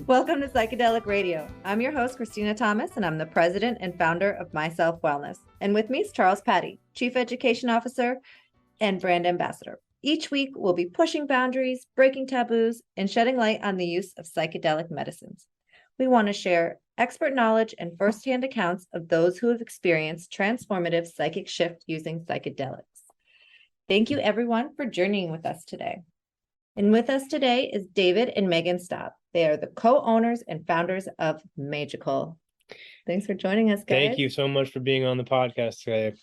Welcome to Psychedelic Radio. I'm your host, Christina Thomas, and I'm the president and founder of Myself Wellness. And with me is Charles Patti, Chief Education Officer and Brand Ambassador. Each week, we'll be pushing boundaries, breaking taboos, and shedding light on the use of psychedelic medicines. We want to share expert knowledge and firsthand accounts of those who have experienced transformative psychic shift using psychedelics. Thank you, everyone, for journeying with us today. And with us today is David and Maegan Staab. They are the co-owners and founders of Maegical. Thanks for joining us, guys. Thank you so much for being on the podcast today.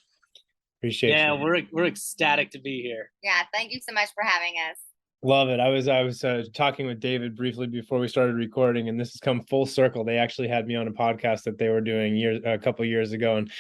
Appreciate it. Yeah, we're ecstatic to be here. Yeah, thank you so much for having us. Love it. I was talking with David briefly before we started recording, and this has come full circle. They actually had me on a podcast that they were doing a couple of years ago, and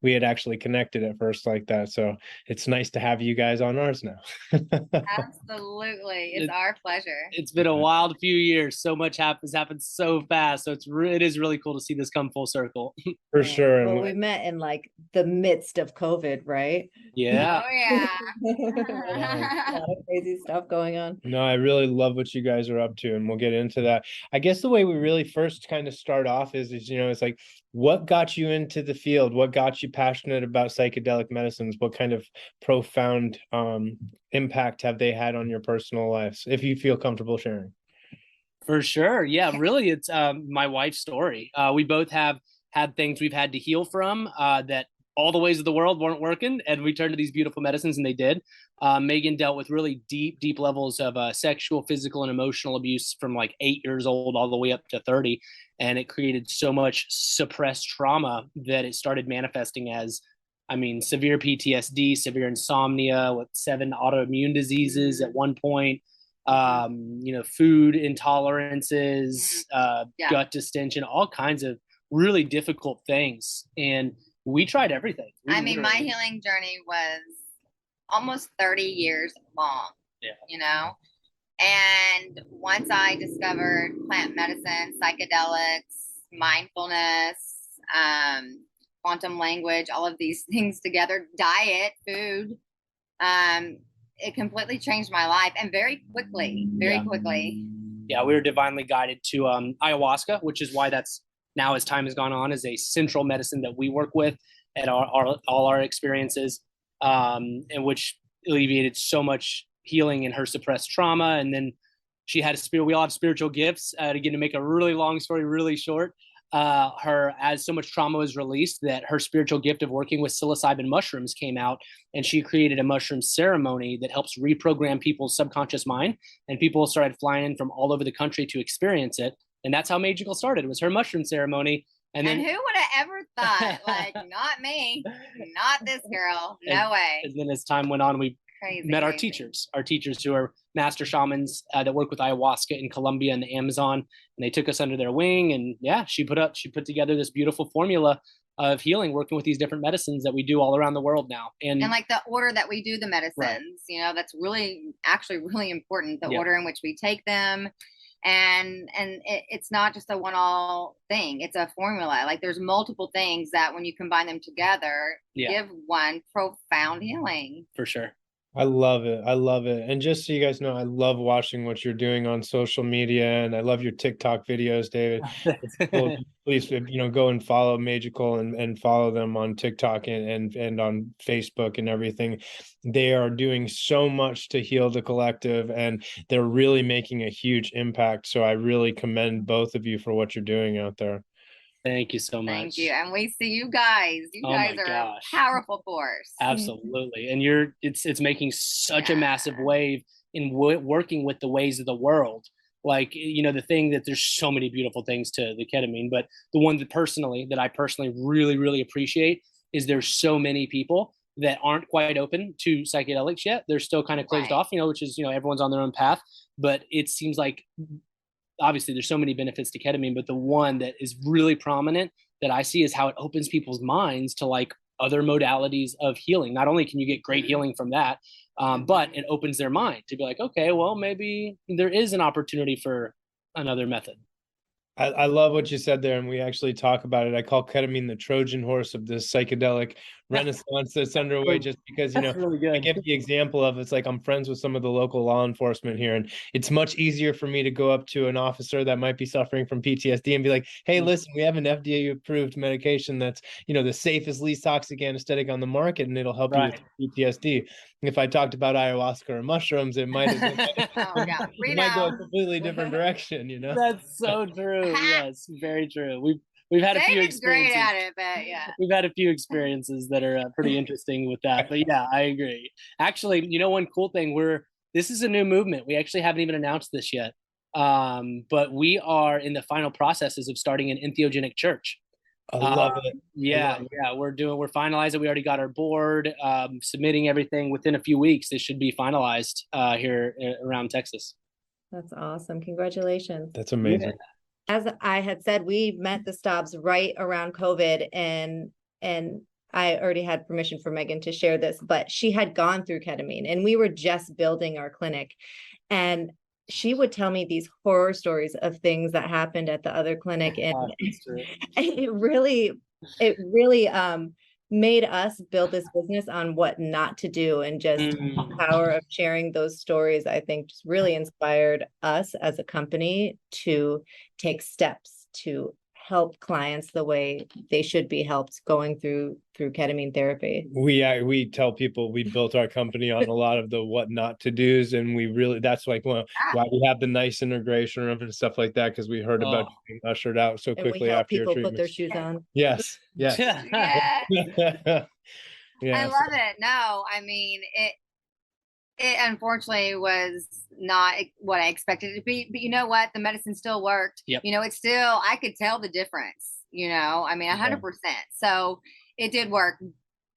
we had actually connected at first like that. So it's nice to have you guys on ours now. Absolutely, it's our pleasure. It's been a wild few years. So much has happened so fast. So it is really cool to see this come full circle. For sure. Well, we met in like the midst of COVID, right? Yeah. Oh yeah. A lot of crazy stuff going on. No, I really love what you guys are up to, and we'll get into that. I guess the way we really first kind of start off is it's like, what got you into the field? What got you passionate about psychedelic medicines? What kind of profound impact have they had on your personal lives, if you feel comfortable sharing? For sure. Yeah, really, it's my wife's story. We both have had things we've had to heal from that all the ways of the world weren't working, and we turned to these beautiful medicines, and they did. Maegen dealt with really deep levels of sexual, physical, and emotional abuse from like 8 years old all the way up to 30. And it created so much suppressed trauma that it started manifesting as, severe PTSD, severe insomnia, with 7 autoimmune diseases at one point, food intolerances, gut distension, all kinds of really difficult things. And we tried everything. My healing journey was almost 30 years long, and once I discovered plant medicine, psychedelics, mindfulness, quantum language, all of these things together, diet, food, it completely changed my life, and very quickly. Yeah, we were divinely guided to ayahuasca, which is why that's now, as time has gone on, is a central medicine that we work with at all our experiences, and which alleviated so much healing in her suppressed trauma. And then she had we all have spiritual gifts. To make a really long story really short, as so much trauma was released, that her spiritual gift of working with psilocybin mushrooms came out, and she created a mushroom ceremony that helps reprogram people's subconscious mind, and people started flying in from all over the country to experience it. And that's how Maegical started, was her mushroom ceremony. And who would have ever thought, like, not me, not this girl, no way. And then as time went on, we met our teachers who are master shamans that work with ayahuasca in Colombia and the Amazon. And they took us under their wing. And yeah, she put together this beautiful formula of healing, working with these different medicines that we do all around the world now. And like the order that we do the medicines, that's actually really important, the order in which we take them. And it's not just a one-all thing. It's a formula. Like, there's multiple things that when you combine them together, give one profound healing. For sure. I love it. And just so you guys know, I love watching what you're doing on social media, and I love your TikTok videos, David. Cool. Please, go and follow Maegical and follow them on TikTok and on Facebook and everything. They are doing so much to heal the collective, and they're really making a huge impact. So I really commend both of you for what you're doing out there. Thank you so much. Thank you. And we see you guys. You guys are a powerful force. Absolutely. And it's making such a massive wave in working with the ways of the world. Like, the thing that there's so many beautiful things to the ketamine, but the one that I personally really, really appreciate is there's so many people that aren't quite open to psychedelics yet. They're still kind of closed off, which is, everyone's on their own path, but it seems like, obviously there's so many benefits to ketamine, but the one that is really prominent that I see is how it opens people's minds to like other modalities of healing. Not only can you get great healing from that, but it opens their mind to be like, okay, well, maybe there is an opportunity for another method. I love what you said there, and we actually talk about it. I call ketamine the Trojan horse of this psychedelic renaissance that's underway, just because, That's really good. I give the example of, it's like I'm friends with some of the local law enforcement here, and it's much easier for me to go up to an officer that might be suffering from PTSD and be like, hey, listen, we have an FDA approved medication that's, the safest, least toxic anesthetic on the market, and it'll help you with PTSD. If I talked about ayahuasca or mushrooms, it might go a completely different direction, That's so true. Yes, very true. We've had a few experiences. Great at it, but yeah. We've had a few experiences that are pretty interesting with that. But yeah, I agree. Actually, one cool thing, this is a new movement. We actually haven't even announced this yet. But we are in the final processes of starting an entheogenic church. I love it. Yeah. We're finalizing. We already got our board, submitting everything. Within a few weeks, this should be finalized here around Texas. That's awesome. Congratulations. That's amazing. Yeah. As I had said, we met the Staabs right around COVID, and I already had permission from Maegan to share this, but she had gone through ketamine, and we were just building our clinic, and she would tell me these horror stories of things that happened at the other clinic, and it really made us build this business on what not to do, and just the power of sharing those stories, I think, just really inspired us as a company to take steps to help clients the way they should be helped going through ketamine therapy. We tell people we built our company on a lot of the what not to do's, and that's like why we have the nice integration room and stuff like that, because we heard about being ushered out so quickly after your treatment. People put their shoes on. Yes. Yeah. I love it. No, I mean, it unfortunately was not what I expected it to be, but you know what? The medicine still worked. Yep. It's still, I could tell the difference, I mean, 100%. So it did work.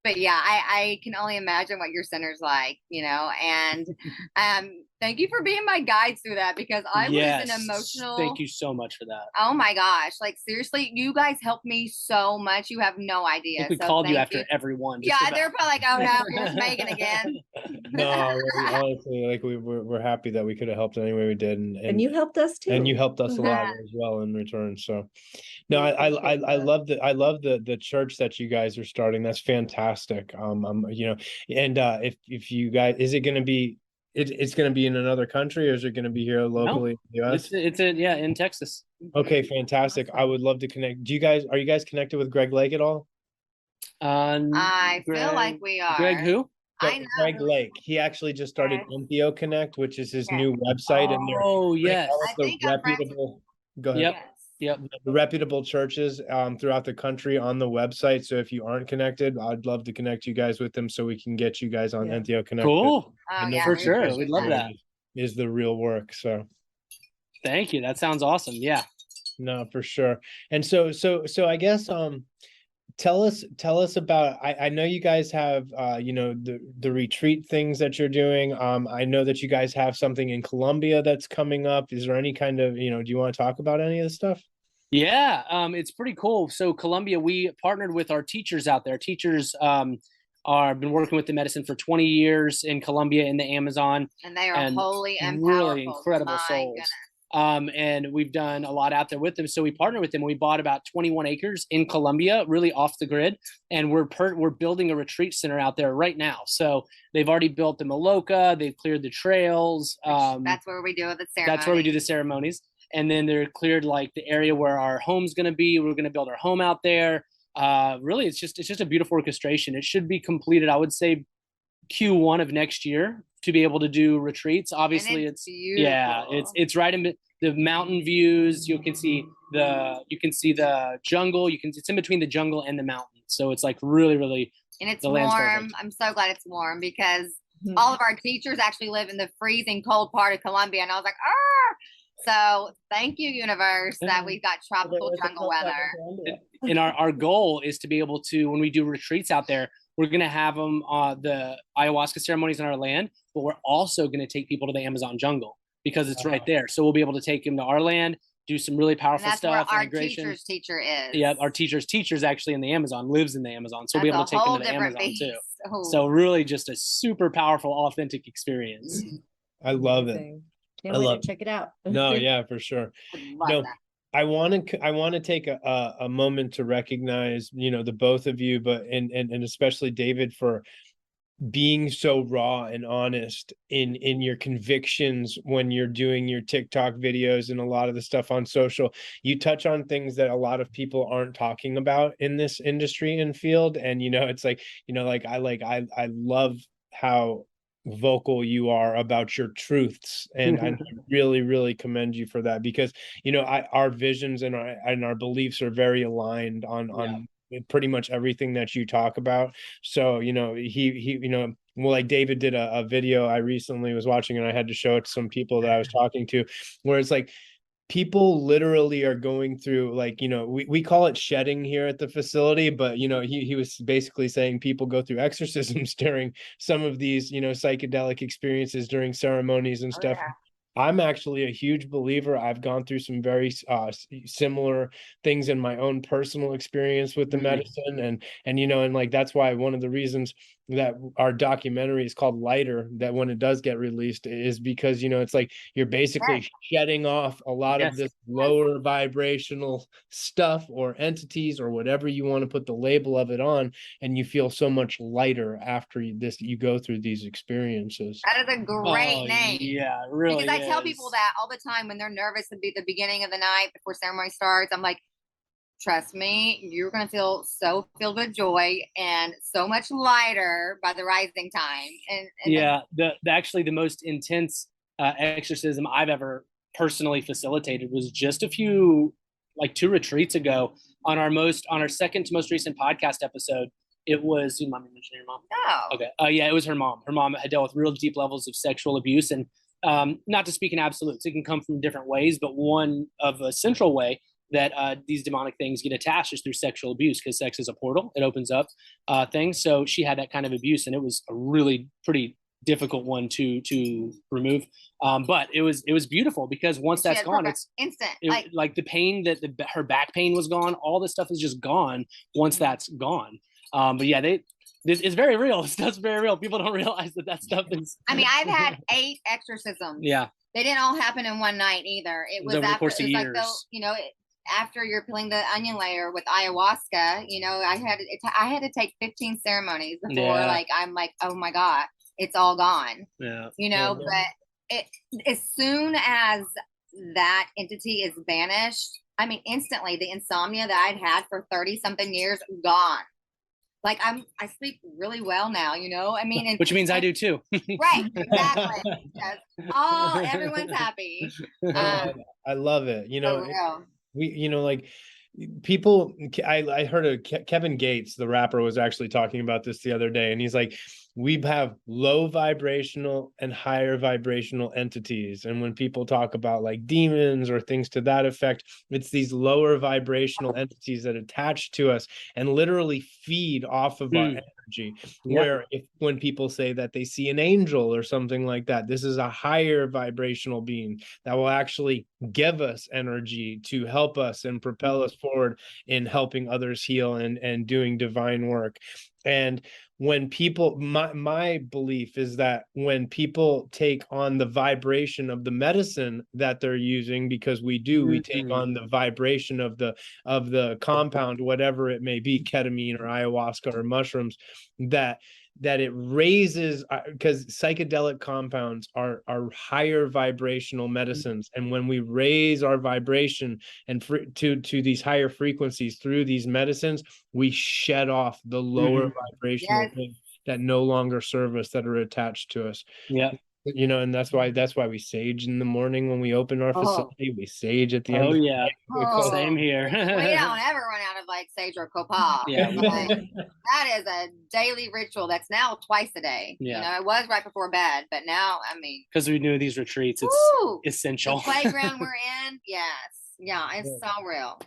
But yeah, I can only imagine what your center's like, and thank you for being my guides through that, because I was an emotional. Thank you so much for that. Oh my gosh. Like, seriously, you guys helped me so much. You have no idea. I think we called you after everyone. Yeah, they're probably like, oh no, here's Maegan again. No, honestly, like we're happy that we could have helped any way we did. And you helped us too. And you helped us a lot as well in return. So no, I love the church that you guys are starting. That's fantastic. And if you guys, is it going to be, it's going to be in another country, or is it going to be here locally in the US? It's in Texas. Okay, fantastic. I would love to connect. Are you guys connected with Greg Lake at all? I feel like we are. Greg who? I know. Greg Lake. He actually just started Entheo Connect, which is his new website. And yes. I think reputable. Go ahead. Yep. Yep. The reputable churches throughout the country on the website. So if you aren't connected, I'd love to connect you guys with them so we can get you guys on Entheo Connect. Cool. For sure. We'd love that. Is the real work. So thank you. That sounds awesome. Yeah. No, for sure. And so I guess tell us about, I know you guys have the retreat things that you're doing. I know that you guys have something in Colombia that's coming up. Is there any kind of, do you want to talk about any of this stuff? Yeah, it's pretty cool. So Colombia, we partnered with our teachers out there. Teachers been working with the medicine for 20 years in Colombia in the Amazon. And they are holy and really powerful. incredible souls. And we've done a lot out there with them. So we partnered with them. We bought about 21 acres in Colombia, really off the grid. And we're building a retreat center out there right now. So they've already built the Maloka. They've cleared the trails. That's where we do the ceremonies. That's where we do the ceremonies. And then they're cleared like the area where our home's going to be. We're going to build our home out there. Really, it's just a beautiful orchestration. It should be completed, I would say, Q1 of next year to be able to do retreats. Obviously, it's it's right in the mountain views. You can see the jungle. It's in between the jungle and the mountains. So it's like really. And it's warm. I'm so glad it's warm because all of our teachers actually live in the freezing cold part of Colombia, and I was like, ah. So thank you, universe, that we've got tropical jungle weather. And our goal is to be able to, when we do retreats out there, we're going to have them the ayahuasca ceremonies on our land, but we're also going to take people to the Amazon jungle because it's right there. So we'll be able to take them to our land, do some really powerful stuff. Where our teacher's teacher is. Yeah, our teacher's actually in the Amazon, lives in the Amazon. So we'll be able to take them to the Amazon too. So really just a super powerful, authentic experience. I love it. Can't wait to check it out. No, yeah, for sure. I want to take a moment to recognize, the both of you, but and especially David, for being so raw and honest in your convictions when you're doing your TikTok videos and a lot of the stuff on social. You touch on things that a lot of people aren't talking about in this industry and field. And it's like, I love how vocal you are about your truths, and I really, really commend you for that, because our visions and our beliefs are very aligned on pretty much everything that you talk about. So well, like David did a video I recently was watching, and I had to show it to some people that I was talking to, where it's like people literally are going through, like, we call it shedding here at the facility, but he was basically saying people go through exorcisms during some of these psychedelic experiences during ceremonies and stuff. Yeah. I'm actually a huge believer. I've gone through some very similar things in my own personal experience with the medicine, and like that's why one of the reasons that our documentary is called Lighter, that when it does get released, is because it's like you're basically shedding off a lot of this lower vibrational stuff or entities or whatever you want to put the label of it on, and you feel so much lighter after you go through these experiences. That is a great name. Yeah, really. Because I tell people that all the time when they're nervous at the beginning of the night before ceremony starts. I'm like, trust me, you're going to feel good joy and so much lighter by the rising time. And yeah, actually the most intense exorcism I've ever personally facilitated was just a few, like 2 retreats ago on our second to most recent podcast episode. It was, you want me to mention your mom? No. Okay. Yeah, it was her mom. Her mom had dealt with real deep levels of sexual abuse, and not to speak in absolutes, it can come from different ways, but one of a central way that these demonic things get attached is through sexual abuse, because sex is a portal. It opens up things. So she had that kind of abuse, and it was a really pretty difficult one to remove. But it was beautiful, because once that's gone, it's instant. Like the pain her back pain was gone. All this stuff is just gone once that's gone. But yeah, this is very real. This stuff's very real. People don't realize that stuff is. I mean, I've had 8 exorcisms. Yeah. They didn't all happen in one night either. It was over after, the course of years. Like after you're peeling the onion layer with ayahuasca, I had to take 15 ceremonies before I'm like, oh my God, it's all gone. Yeah. But as soon as that entity is vanished, I mean, instantly the insomnia that I'd had for 30 something years, gone. Like I sleep really well now, I mean, which means I do too. Right, exactly. Everyone's happy. I love it. We, like people, I heard Kevin Gates, the rapper, was actually talking about this the other day, and he's like, we have low vibrational and higher vibrational entities. And when people talk about like demons or things to that effect, it's these lower vibrational entities that attach to us and literally feed off of our energy. Where when people say that they see an angel or something like that, this is a higher vibrational being that will actually give us energy to help us and propel us forward in helping others heal and doing divine work. And when people, my belief is that when people take on the vibration of the medicine that they're using, because we take on the vibration of the compound, whatever it may be, ketamine or ayahuasca or mushrooms, that it raises, because psychedelic compounds are higher vibrational medicines, and when we raise our vibration and to these higher frequencies through these medicines, we shed off the lower vibrational things that no longer serve us, that are attached to us. And that's why we sage in the morning when we open our facility. We sage at the end. Same here. We don't ever run out of like sage or copal. That is a daily ritual that's now twice a day. It was right before bed, but now, I mean, because we knew these retreats, it's essential. The playground we're in, it's so real.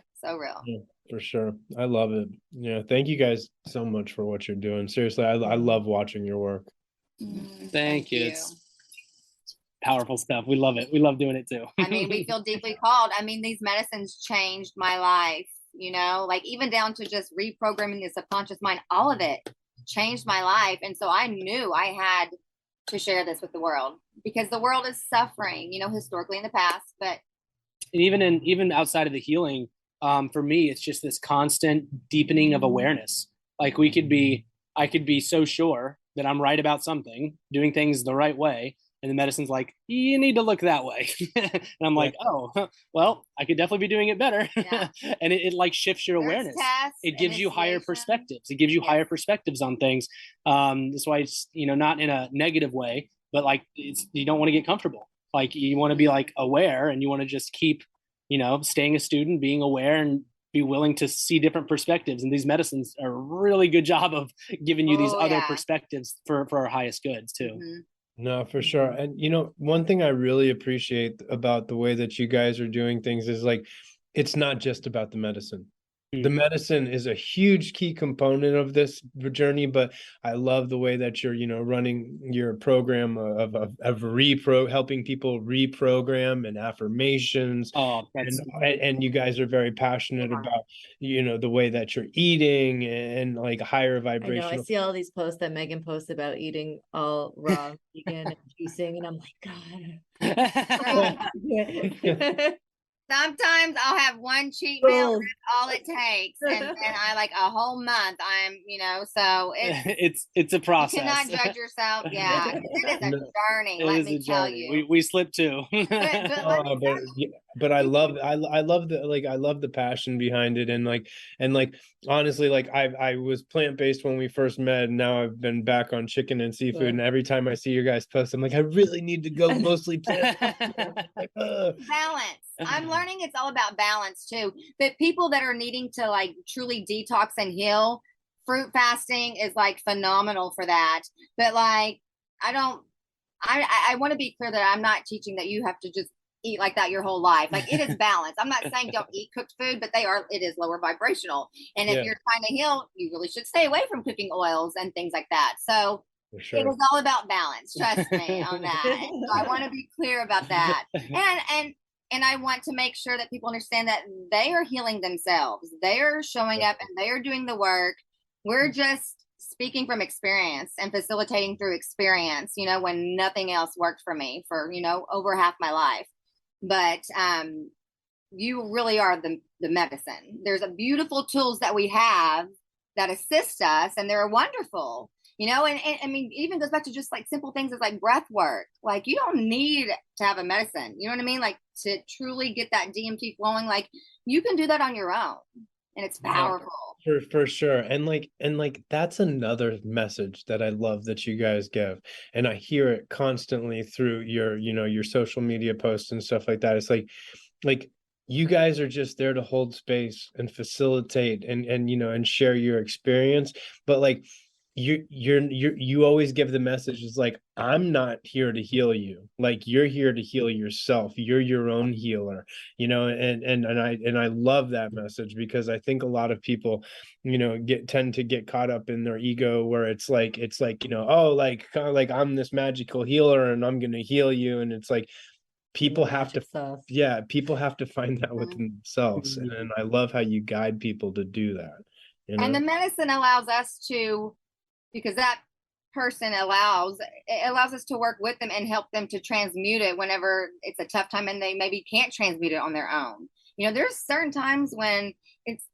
Yeah, for sure. I love it. Thank you guys so much for what you're doing. Seriously, I love watching your work. Thank you. It's powerful stuff. We love it. We love doing it too. I mean, we feel deeply called. I mean, these medicines changed my life, like even down to just reprogramming the subconscious mind, all of it changed my life. And so I knew I had to share this with the world, because the world is suffering, historically in the past, but even outside of the healing, for me, it's just this constant deepening of awareness. Like I could be so sure that I'm right about something, doing things the right way, and the medicine's like, you need to look that way. And I'm like, oh, well, I could definitely be doing it better. Yeah. And it like shifts your awareness. It gives you higher perspectives. It gives you higher perspectives on things. That's why it's, not in a negative way, but like you don't want to get comfortable. Like you want to be like aware, and you want to just keep, staying a student, being aware, and be willing to see different perspectives. And these medicines are a really good job of giving you these other perspectives for our highest goods too. Mm-hmm. No, for sure. And one thing I really appreciate about the way that you guys are doing things is like, it's not just about the medicine. The medicine is a huge key component of this journey, but I love the way that you're, running your program of helping people reprogram and affirmations. And you guys are very passionate about, the way that you're eating and like higher vibrational. I know, I see all these posts that Maegan posts about eating all raw vegan and juicing, and I'm like, God. Sometimes I'll have one cheat meal, and that's all it takes, and I like a whole month. So it's a process. You cannot judge yourself. Yeah, it is a journey. Let me tell you, we slip too. But I love the passion behind it, and honestly, like I was plant-based when we first met, and now I've been back on chicken and seafood, and every time I see your guys post, I'm like, I really need to go mostly plant. Balance. I'm learning it's all about balance too. But people that are needing to like truly detox and heal, fruit fasting is like phenomenal for that. But like, I want to be clear that I'm not teaching that you have to just eat like that your whole life. Like, it is balanced. I'm not saying don't eat cooked food, but it is lower vibrational. And if you're trying to heal, you really should stay away from cooking oils and things like that. So it is all about balance. Trust me on that. So I want to be clear about that. And I want to make sure that people understand that they are healing themselves. They are showing up and they are doing the work. We're just speaking from experience and facilitating through experience, when nothing else worked for me for, over half my life. But you really are the medicine. There's a beautiful tools that we have that assist us, and they're wonderful. And I mean, even goes back to just like simple things as like breath work. Like, you don't need to have a medicine, you know what I mean? Like, to truly get that DMT flowing, like you can do that on your own, and it's powerful. For sure. And that's another message that I love that you guys give. And I hear it constantly through your social media posts and stuff like that. It's like you guys are just there to hold space and facilitate and share your experience. But like, you always give the message is like, I'm not here to heal you. Like, you're here to heal yourself. You're your own healer, and I love that message, because I think a lot of people, tend to get caught up in their ego, where it's like, oh, like kind of like I'm this magical healer and I'm going to heal you. And it's like, people have to find that within themselves. And I love how you guide people to do that. And the medicine allows us to, because that person allows us to work with them and help them to transmute it whenever it's a tough time and they maybe can't transmute it on their own. There's certain times when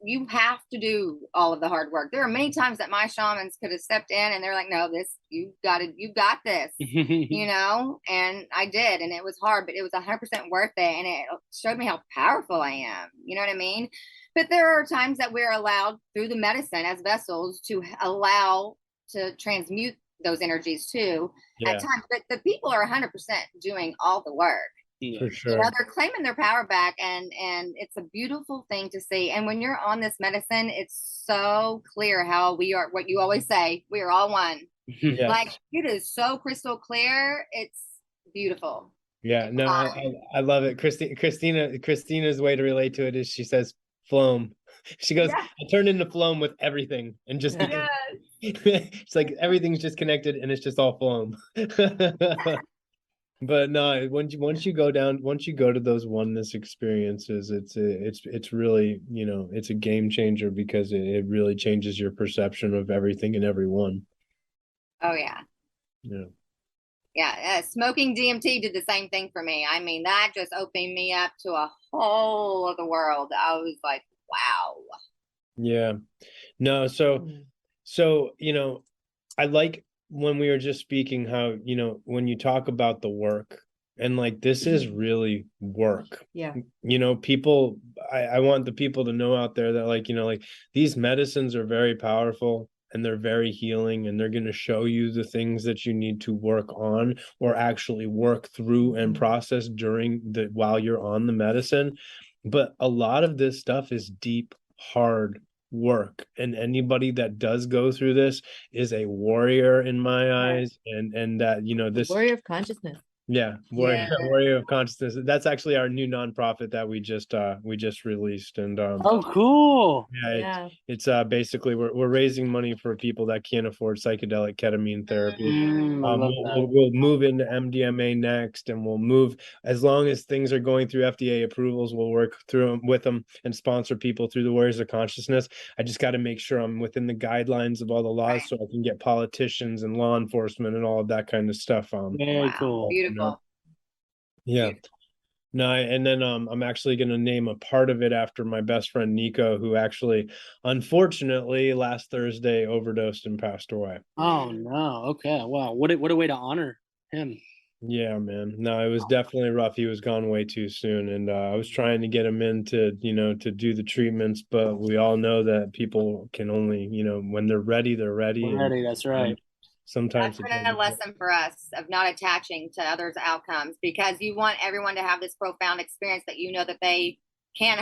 you have to do all of the hard work. There are many times that my shamans could have stepped in and they're like, no, you got this, and I did. And it was hard, but it was 100% worth it. And it showed me how powerful I am. You know what I mean? But there are times that we're allowed through the medicine as vessels to allow to transmute those energies too at times. But the people are 100% doing all the work. For sure. They're claiming their power back, and it's a beautiful thing to see. And when you're on this medicine, it's so clear how we are, what you always say, we are all one. Yes. Like, it is so crystal clear. It's beautiful. Yeah, no, I love it. Christina's way to relate to it is she says phloem. She goes, I turn into phloem with everything, and just it's like everything's just connected and it's just all phloem. But no, once you go to those oneness experiences, it's really, it's a game changer, because it really changes your perception of everything and everyone. Oh yeah. Yeah. Yeah, smoking DMT did the same thing for me. I mean, that just opened me up to a whole other world. I was like, wow. Yeah. No, so I like when we were just speaking how, when you talk about the work and like this is really work. Yeah. People, I want the people to know out there that like these medicines are very powerful and they're very healing, and they're going to show you the things that you need to work on or actually work through and process while you're on the medicine. But a lot of this stuff is deep, hard work, and anybody that does go through this is a warrior in my eyes, and that this warrior of consciousness. Warrior of Consciousness. That's actually our new nonprofit that we just released. And oh, cool. It's basically we're raising money for people that can't afford psychedelic ketamine therapy. We'll move into MDMA next, and we'll move, as long as things are going through FDA approvals, we'll work through them with them and sponsor people through the Warriors of Consciousness. I just got to make sure I'm within the guidelines of all the laws, so I can get politicians and law enforcement and all of that kind of stuff. Very cool. Beautiful. Yeah. No, and then I'm actually going to name a part of it after my best friend Nico, who actually, unfortunately, last Thursday overdosed and passed away. Oh no! Okay, wow. What a way to honor him. Yeah, man. No, it was definitely rough. He was gone way too soon, and I was trying to get him in to do the treatments, but we all know that people can only, when they're ready, they're ready. That's right. Sometimes that's been a lesson for us of not attaching to others' outcomes, because you want everyone to have this profound experience that that they can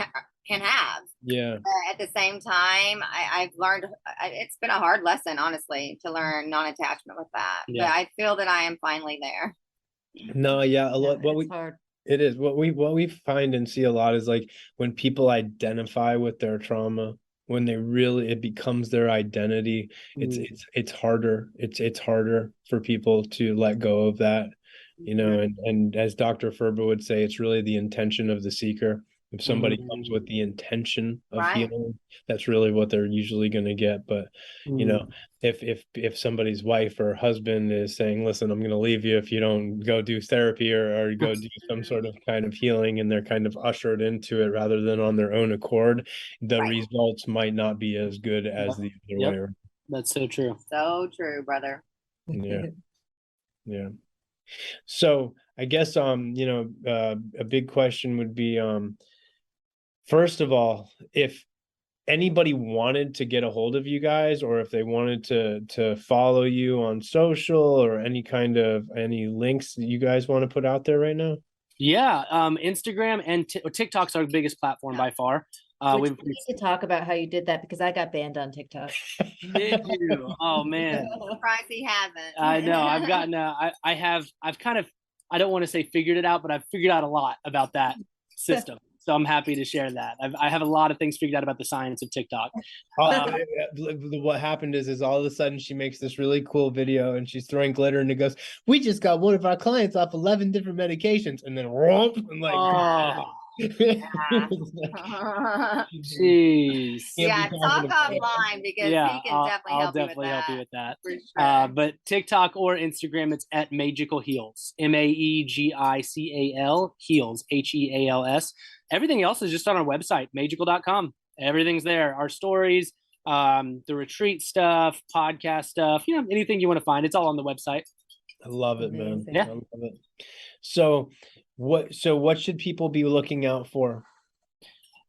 have. Yeah. But at the same time, I've learned it's been a hard lesson, honestly, to learn non-attachment with that. Yeah. But I feel that I am finally there. No, yeah, a lot. Hard. It is what we find and see a lot is like when people identify with their trauma, when it becomes their identity, it's harder. It's harder for people to let go of that, and as Dr. Ferber would say, it's really the intention of the seeker. If somebody comes with the intention of healing, that's really what they're usually going to get. But if somebody's wife or husband is saying, listen, I'm going to leave you if you don't go do therapy or go do some sort of kind of healing, and they're kind of ushered into it rather than on their own accord, the results might not be as good as the other way. That's so true. So true, brother. Yeah. So I guess a big question would be, first of all, if anybody wanted to get a hold of you guys, or if they wanted to follow you on social, or any links that you guys want to put out there right now. Yeah. Instagram and TikTok's our biggest platform by far. We need to talk about how you did that, because I got banned on TikTok. Did you? Oh man. Surprised he hasn't. I know. I've gotten I've kind of, I don't want to say figured it out, but I've figured out a lot about that system. So I'm happy to share that. I have a lot of things figured out about the science of TikTok. What happened is all of a sudden she makes this really cool video and she's throwing glitter, and it goes, we just got one of our clients off 11 different medications, and then and like, jeez. Yeah, talk offline, because he can definitely help you with that. For sure. But TikTok or Instagram, it's at Maegical Heals, Maegical Heals, HEALS. Everything else is just on our website, Maegical.com. Everything's there. Our stories, the retreat stuff, podcast stuff, anything you want to find, it's all on the website. I love it, man. Yeah. I love it. So what should people be looking out for?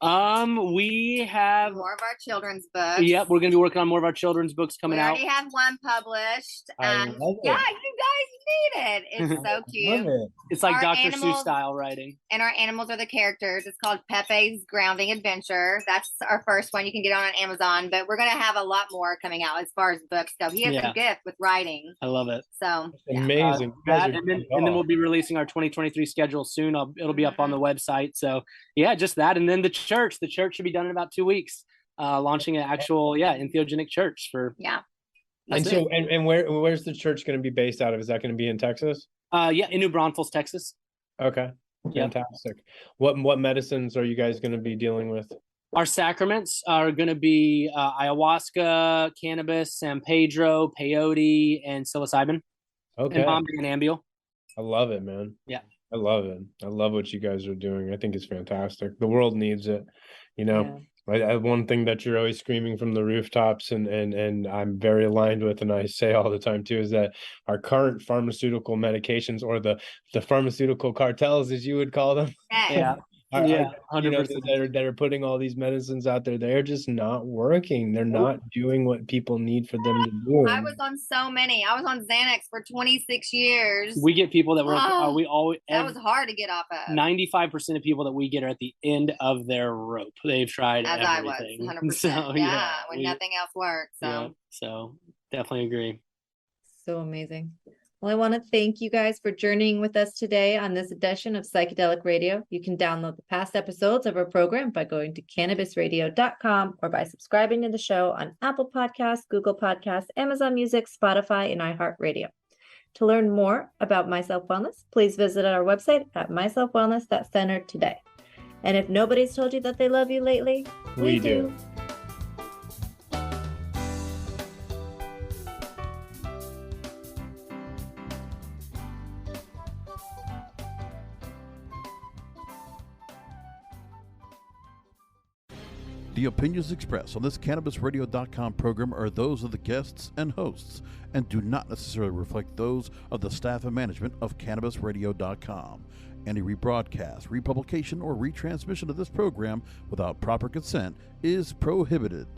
We have more of our children's books. Yep, we're gonna be working on more of our children's books coming out. We already have one published. And you guys need it. It's so cute. It's like Dr. Seuss style writing. And our animals are the characters. It's called Pepe's Grounding Adventure. That's our first one. You can get on Amazon, but we're gonna have a lot more coming out as far as books go. He has a gift with writing. I love it. So amazing. And then we'll be releasing our 2023 schedule soon. It'll be up on the website. So yeah, just that. And then the church should be done in about 2 weeks. Launching an actual entheogenic church for and where's the church going to be based out of? Is that going to be in Texas? In New Braunfels, Texas. Okay, fantastic. What medicines are you guys going to be dealing with? Our sacraments are going to be ayahuasca, cannabis, San Pedro, peyote, and psilocybin. Okay. And bombing and ambule. I love it, man. Yeah. I love it. I love what you guys are doing. I think it's fantastic. The world needs it. You know, one thing that you're always screaming from the rooftops, and I'm very aligned with, and I say all the time too, is that our current pharmaceutical medications, or the pharmaceutical cartels, as you would call them, Yeah. Yeah, 100%. That are putting all these medicines out there. They're just not working. They're not doing what people need for them to do. I was on so many. I was on Xanax for 26 years. We get people that that was hard to get off of. 95% of people that we get are at the end of their rope. They've tried as everything. I was 100%. So, when nothing else worked. So definitely agree. So amazing. Well, I want to thank you guys for journeying with us today on this edition of Psychedelic Radio. You can download the past episodes of our program by going to cannabisradio.com or by subscribing to the show on Apple Podcasts, Google Podcasts, Amazon Music, Spotify, and iHeartRadio. To learn more about MySelf Wellness, please visit our website at myselfwellness.center today. And if nobody's told you that they love you lately, we do. The opinions expressed on this CannabisRadio.com program are those of the guests and hosts and do not necessarily reflect those of the staff and management of CannabisRadio.com. Any rebroadcast, republication, or retransmission of this program without proper consent is prohibited.